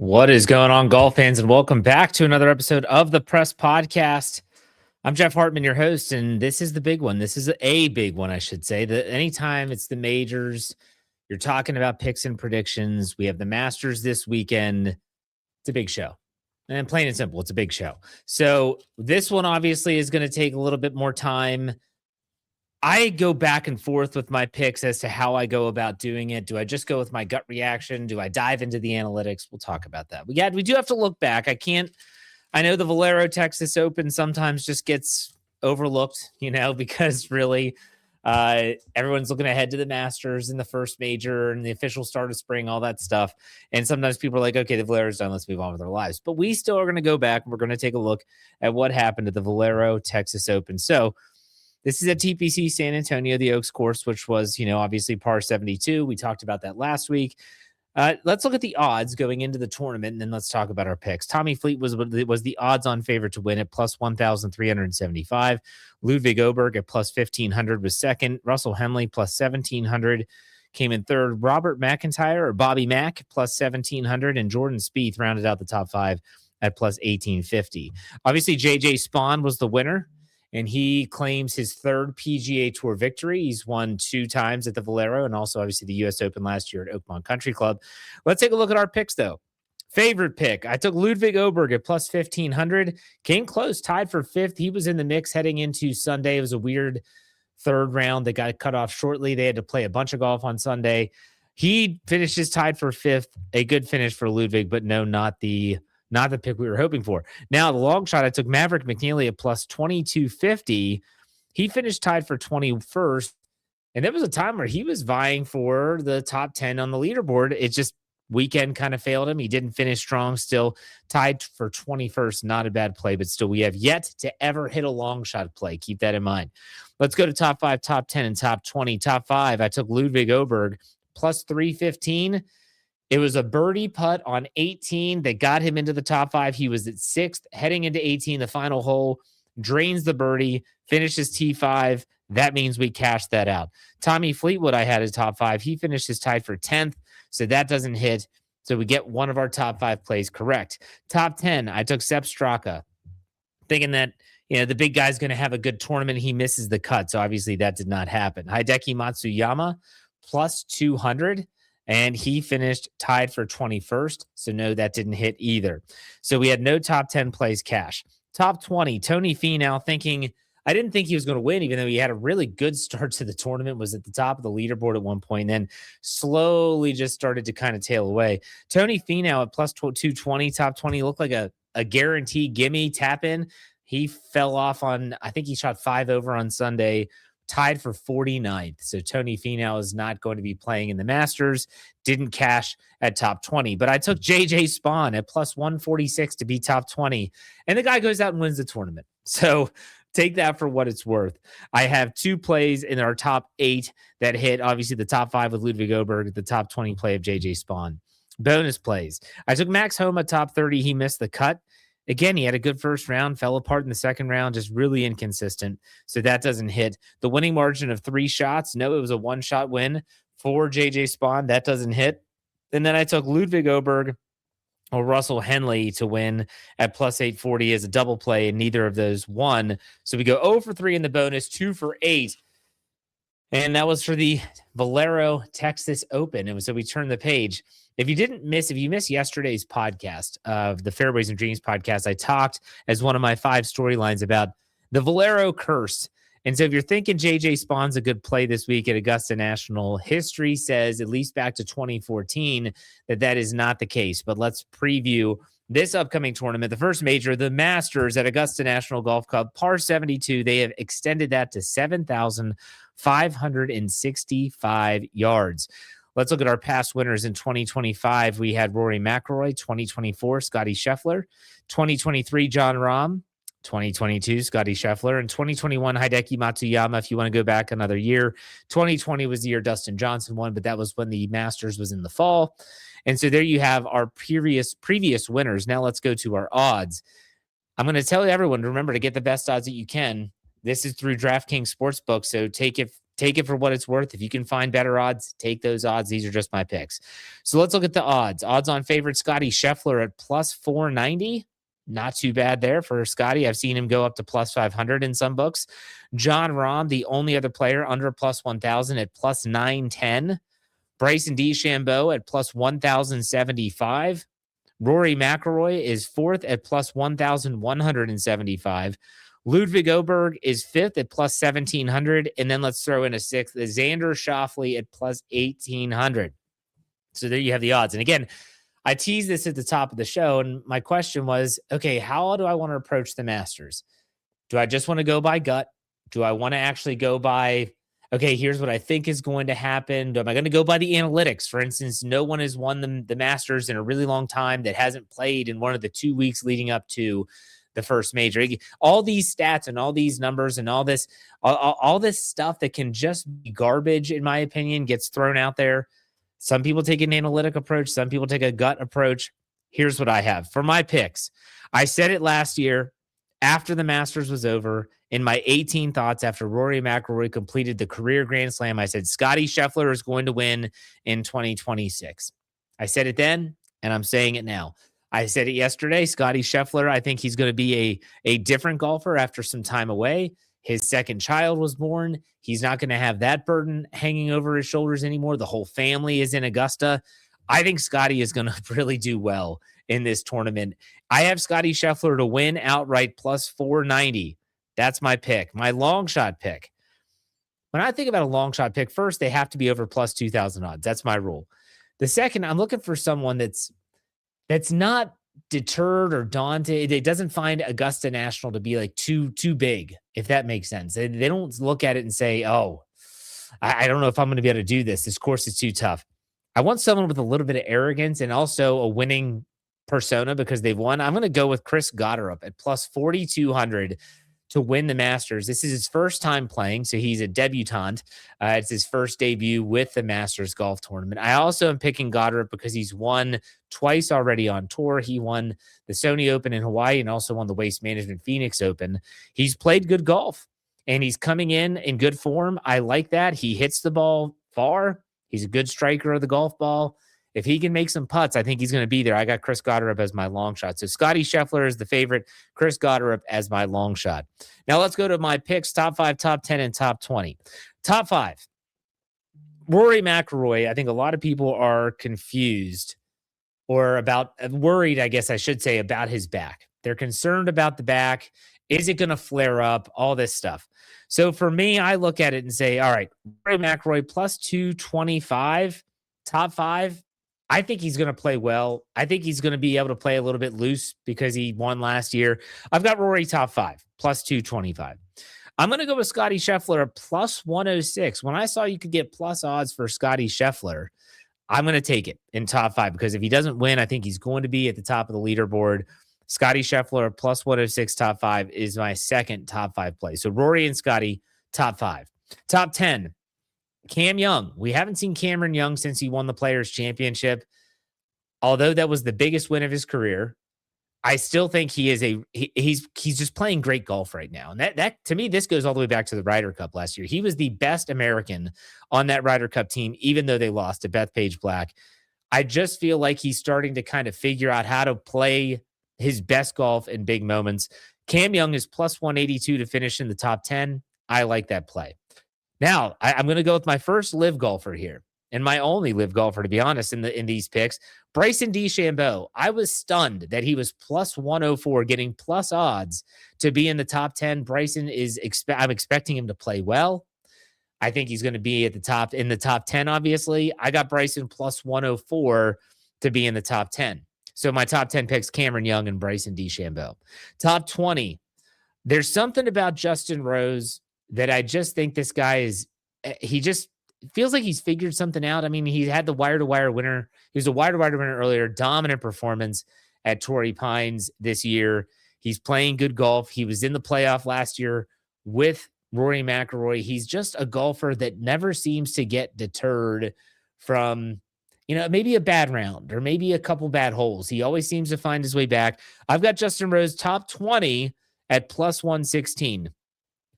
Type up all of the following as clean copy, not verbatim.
What is going on, golf fans, and welcome back to another episode of the Press Podcast. I'm Jeff Hartman, your host, and this is the big one. This is a big one, I should say. That anytime it's the majors, you're talking about picks and predictions. We have the Masters this weekend. It's a big show. And plain and simple, it's a big show. So this one obviously is going to take a little bit more time. I go back and forth with my picks as to how I go about doing it. Do I just go with my gut reaction? Do I dive into the analytics? We'll talk about that. We do have to look back. I know the Valero Texas Open sometimes just gets overlooked, because really everyone's looking ahead to the Masters and the first major and the official start of spring, all that stuff. And sometimes people are like, okay, the Valero's done. Let's move on with our lives. But we still are going to go back and we're going to take a look at what happened at the Valero Texas Open. So this is at TPC San Antonio, the Oaks course, which was, obviously par 72. We talked about that last week. Let's look at the odds going into the tournament, and then let's talk about our picks. Tommy Fleet was the odds-on favorite to win at plus 1,375. Ludwig Oberg at plus 1,500 was second. Russell Henley plus 1,700 came in third. Robert McIntyre, or Bobby Mack, plus 1,700, and Jordan Spieth rounded out the top five at plus 1,850. Obviously, J.J. Spaun was the winner, and he claims his third PGA Tour victory. He's won 2 times at the Valero and also obviously the U.S. Open last year at Oakmont Country Club. Let's take a look at our picks, though. Favorite pick, I took Ludwig Oberg at plus 1,500. Came close, tied for 5th. He was in the mix heading into Sunday. It was a weird third round that got cut off shortly. They had to play a bunch of golf on Sunday. He finishes tied for 5th. A good finish for Ludwig, but no, not the pick we were hoping for. Now, the long shot, I took Maverick McNeely at plus 2,250. He finished tied for 21st. And there was a time where he was vying for the top 10 on the leaderboard. It just weekend kind of failed him. He didn't finish strong, still tied for 21st. Not a bad play, but still we have yet to ever hit a long shot play. Keep that in mind. Let's go to top 5, top 10, and top 20. Top 5, I took Ludwig Oberg plus 315. It was a birdie putt on 18 that got him into the top 5. He was at 6th, heading into 18, the final hole, drains the birdie, finishes T5. That means we cashed that out. Tommy Fleetwood, I had his top 5. He finishes tied for 10th, so that doesn't hit. So we get one of our top 5 plays correct. Top 10, I took Sepp Straka, thinking that the big guy's going to have a good tournament. He misses the cut, so obviously that did not happen. Hideki Matsuyama, plus 200. And he finished tied for 21st. So no, that didn't hit either. So we had no top 10 plays cash. Top 20, Tony Finau, I didn't think he was going to win, even though he had a really good start to the tournament, was at the top of the leaderboard at one point, and then slowly just started to kind of tail away. Tony Finau at plus 220, top 20, looked like a guarantee gimme tap in. He fell off on, I think he shot 5 over on Sunday, tied for 49th. So Tony Finau is not going to be playing in the Masters. Didn't cash at top 20. But I took J.J. Spaun at plus 146 to be top 20. And the guy goes out and wins the tournament. So take that for what it's worth. I have 2 plays in our top 8 that hit. Obviously, the top 5 with Ludwig Oberg, the top 20 play of J.J. Spaun. Bonus plays. I took Max Homa top 30. He missed the cut. Again, he had a good first round, fell apart in the second round, just really inconsistent. So that doesn't hit. The winning margin of 3 shots. No, it was a 1-shot win for J.J. Spaun. That doesn't hit. And then I took Ludwig Oberg or Russell Henley to win at plus 840 as a double play, and neither of those won. So we go 0 for 3 in the bonus, 2 for 8. And that was for the Valero Texas Open. And so we turn the page. If you missed yesterday's podcast of the Fairways and Dreams podcast, I talked as one of my 5 storylines about the Valero curse. And so if you're thinking J.J. Spaun's a good play this week at Augusta National, history says, at least back to 2014, that is not the case. But let's preview this upcoming tournament, the first major, the Masters at Augusta National Golf Club, par 72. They have extended that to 7,565 yards. Let's look at our past winners in 2025. We had Rory McIlroy, 2024, Scotty Scheffler, 2023, Jon Rahm, 2022, Scotty Scheffler, and 2021, Hideki Matsuyama. If you want to go back another year, 2020 was the year Dustin Johnson won, but that was when the Masters was in the fall. And so there you have our previous winners. Now let's go to our odds. I'm going to tell everyone to remember to get the best odds that you can. This is through DraftKings Sportsbook, so take it take it for what it's worth. If you can find better odds, take those odds. These are just my picks. So let's look at the odds. Odds on favorite Scotty Scheffler at plus 490. Not too bad there for Scotty. I've seen him go up to plus 500 in some books. John Rahm, the only other player under plus 1,000 at plus 910. Bryson DeChambeau at plus 1,075. Rory McIlroy is fourth at plus 1,175. Ludwig Oberg is fifth at plus 1,700. And then let's throw in a sixth, Xander Schauffele at plus 1,800. So there you have the odds. And again, I teased this at the top of the show, and my question was, okay, how do I want to approach the Masters? Do I just want to go by gut? Do I want to actually go by, okay, here's what I think is going to happen? Am I going to go by the analytics? For instance, no one has won the Masters in a really long time that hasn't played in one of the 2 weeks leading up to the first major. All these stats and all these numbers and all this stuff that can just be garbage, in my opinion, gets thrown out there. Some people take an analytic approach. Some people take a gut approach. Here's what I have for my picks. I said it last year after the Masters was over in my 18 thoughts after Rory McIlroy completed the career Grand Slam. I said Scotty Scheffler is going to win in 2026. I said it then, and I'm saying it now. I said it yesterday. Scotty Scheffler, I think he's going to be a different golfer after some time away. His second child was born. He's not going to have that burden hanging over his shoulders anymore. The whole family is in Augusta. I think Scotty is going to really do well in this tournament. I have Scotty Scheffler to win outright plus 490. That's my pick, my long shot pick. When I think about a long shot pick, first, they have to be over plus 2,000 odds. That's my rule. The second, I'm looking for someone that's not deterred or daunted. It doesn't find Augusta National to be like too big, if that makes sense. They don't look at it and say, oh, I don't know if I'm going to be able to do this. This course is too tough. I want someone with a little bit of arrogance and also a winning persona because they've won. I'm going to go with Chris Gotterup at plus 4,200 to win the Masters. This is his first time playing, so he's a debutant. It's his first debut with the Masters Golf Tournament. I also am picking Gotterup because he's won twice already on tour. He won the Sony Open in Hawaii and also won the Waste Management Phoenix Open. He's played good golf, and he's coming in good form. I like that. He hits the ball far. He's a good striker of the golf ball. If he can make some putts, I think he's going to be there. I got Chris Gotterup as my long shot. So Scotty Scheffler is the favorite. Chris Gotterup as my long shot. Now let's go to my picks, top 5, top 10, and top 20. Top 5. Rory McIlroy. I think a lot of people are confused or worried, I guess I should say, about his back. They're concerned about the back. Is it going to flare up? All this stuff. So for me, I look at it and say, all right, Rory McIlroy plus 225, top 5. I think he's going to play well. I think he's going to be able to play a little bit loose because he won last year. I've got Rory top 5, plus 225. I'm going to go with Scotty Scheffler at plus 106. When I saw you could get plus odds for Scotty Scheffler, I'm going to take it in top 5 because if he doesn't win, I think he's going to be at the top of the leaderboard. Scotty Scheffler plus 106 top 5 is my second top 5 play. So Rory and Scotty top 5. Top 10. Cam Young. We haven't seen Cameron Young since he won the Players' Championship. Although that was the biggest win of his career, I still think he's just playing great golf right now. And that to me, this goes all the way back to the Ryder Cup last year. He was the best American on that Ryder Cup team, even though they lost to Bethpage Black. I just feel like he's starting to kind of figure out how to play his best golf in big moments. Cam Young is plus 182 to finish in the top 10. I like that play. Now, I'm going to go with my first live golfer here and my only live golfer, to be honest, in these picks, Bryson DeChambeau. I was stunned that he was plus 104, getting plus odds to be in the top 10. Bryson I'm expecting him to play well. I think he's going to be in the top 10, obviously. I got Bryson plus 104 to be in the top 10. So my top 10 picks, Cameron Young and Bryson DeChambeau. Top 20. There's something about Justin Rose that I just think this guy he just feels like he's figured something out. I mean, he had the wire-to-wire winner. He was a wire-to-wire winner earlier, dominant performance at Torrey Pines this year. He's playing good golf. He was in the playoff last year with Rory McIlroy. He's just a golfer that never seems to get deterred from, maybe a bad round or maybe a couple bad holes. He always seems to find his way back. I've got Justin Rose top 20 at plus 116.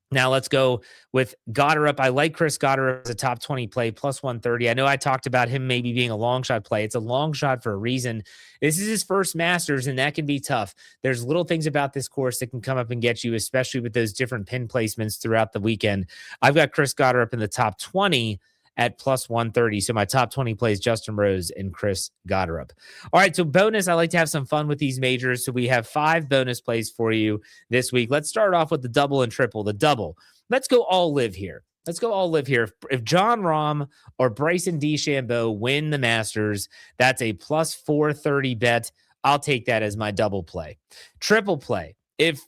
Now let's go with Goddard. I like Chris Goddard as a top 20 play, plus 130. I know I talked about him maybe being a long shot play. It's a long shot for a reason. This is his first Masters, and that can be tough. There's little things about this course that can come up and get you, especially with those different pin placements throughout the weekend. I've got Chris Goddard up in the top 20 at plus 130. So my top 20 plays Justin Rose and Chris Goddard. All right, so bonus, I like to have some fun with these majors. So we have 5 bonus plays for you this week. Let's start off with the double and triple. The double. Let's go all live here. Let's go all live here. If Jon Rahm or Bryson DeChambeau win the Masters, that's a plus 430 bet. I'll take that as my double play. Triple play.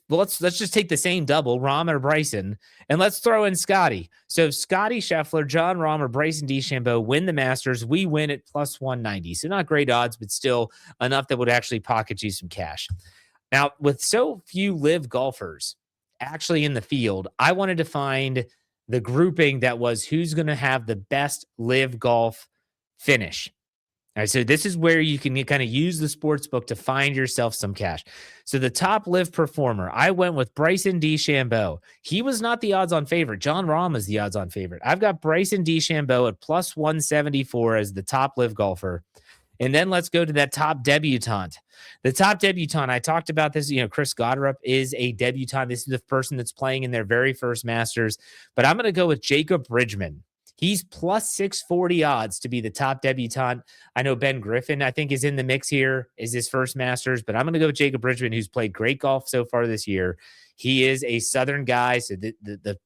Let's just take the same double, Rahm or Bryson, and let's throw in Scotty. So if Scotty Scheffler, Jon Rahm, or Bryson DeChambeau win the Masters, we win at plus 190. So not great odds, but still enough that would actually pocket you some cash. Now, with so few live golfers actually in the field, I wanted to find the grouping that was who's going to have the best live golf finish. All right, so this is where you can kind of use the sports book to find yourself some cash. So the top live performer, I went with Bryson DeChambeau. He was not the odds-on favorite. Jon Rahm is the odds-on favorite. I've got Bryson DeChambeau at plus 174 as the top live golfer. And then let's go to that top debutante. The top debutante, I talked about this, Chris Goddard is a debutante. This is the person that's playing in their very first Masters. But I'm going to go with Jacob Bridgman. He's plus 640 odds to be the top debutante. I know Ben Griffin, I think, is in the mix here, is his first Masters, but I'm going to go with Jacob Bridgman, who's played great golf so far this year. He is a Southern guy, so the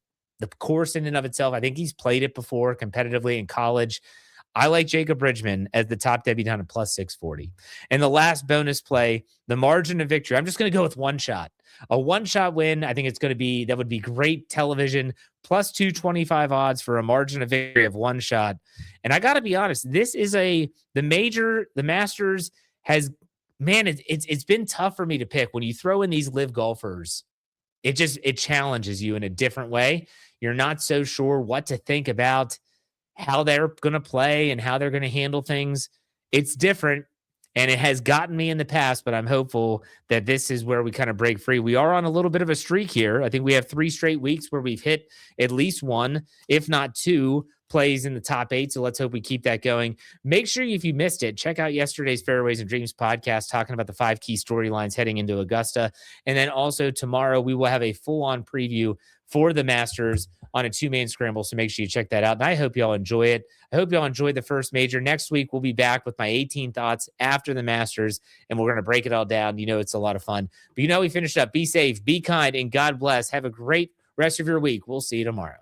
course in and of itself, I think he's played it before competitively in college. I like Jacob Bridgman as the top debutant at plus 640. And the last bonus play, the margin of victory. I'm just going to go with one shot. A one-shot win, I think that would be great television, plus 225 odds for a margin of victory of one shot. And I got to be honest, this is the Masters has, man, it's been tough for me to pick. When you throw in these live golfers, it challenges you in a different way. You're not so sure what to think about how they're going to play and how they're going to handle things. It's different. And it has gotten me in the past, but I'm hopeful that this is where we kind of break free. We are on a little bit of a streak here. I think we have 3 straight weeks where we've hit at least one, if not 2, plays in the top 8. So let's hope we keep that going. Make sure if you missed it, check out yesterday's Fairways and Dreams podcast talking about the 5 key storylines heading into Augusta. And then also tomorrow we will have a full-on preview for the Masters on a 2-man scramble. So make sure you check that out. And I hope y'all enjoy it. I hope y'all enjoyed the first major. Next week, we'll be back with my 18 thoughts after the Masters, and we're going to break it all down. It's a lot of fun. But we finished up. Be safe, be kind, and God bless. Have a great rest of your week. We'll see you tomorrow.